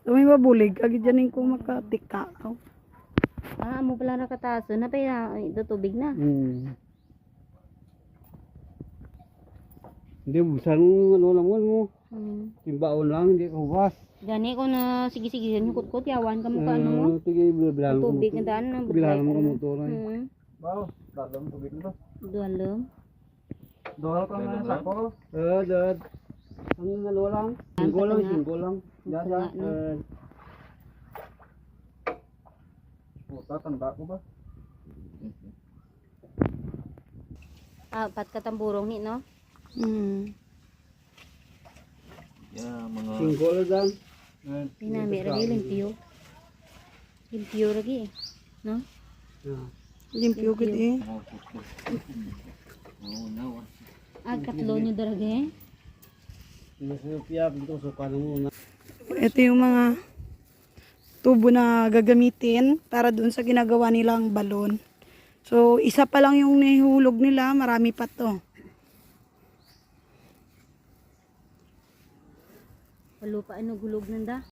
May mabulig, agad dyan ko makatika. Amo pala nakataso na pa ito tubig na. Hindi, busan ano naman mo. Timbaon lang, hindi ka huwas. Gani ko na sige-sige yung kutkot, yawan ka mo ka ano mo. Tige, bilang mo. Tubig na daan na. Bilang mo ka motor. Wow, dalam tubig na. Dualom. Dohal ka na sako. Dad. Ang ano lang. Singko lang. Dada. Puta, tanda ko ba? Pat katamburong ni no. Singko lang dan. Pinami lagi limpyo. Limpyo lagi. No? Limpyo gid eh. Katlo nyo darage. Sinupiap dito suka mo na. Ito yung mga tubo na gagamitin para dun sa ginagawa nilang balon. So, isa pa lang yung nihulog nila, marami pa to. Walo pa ano gulog nanda.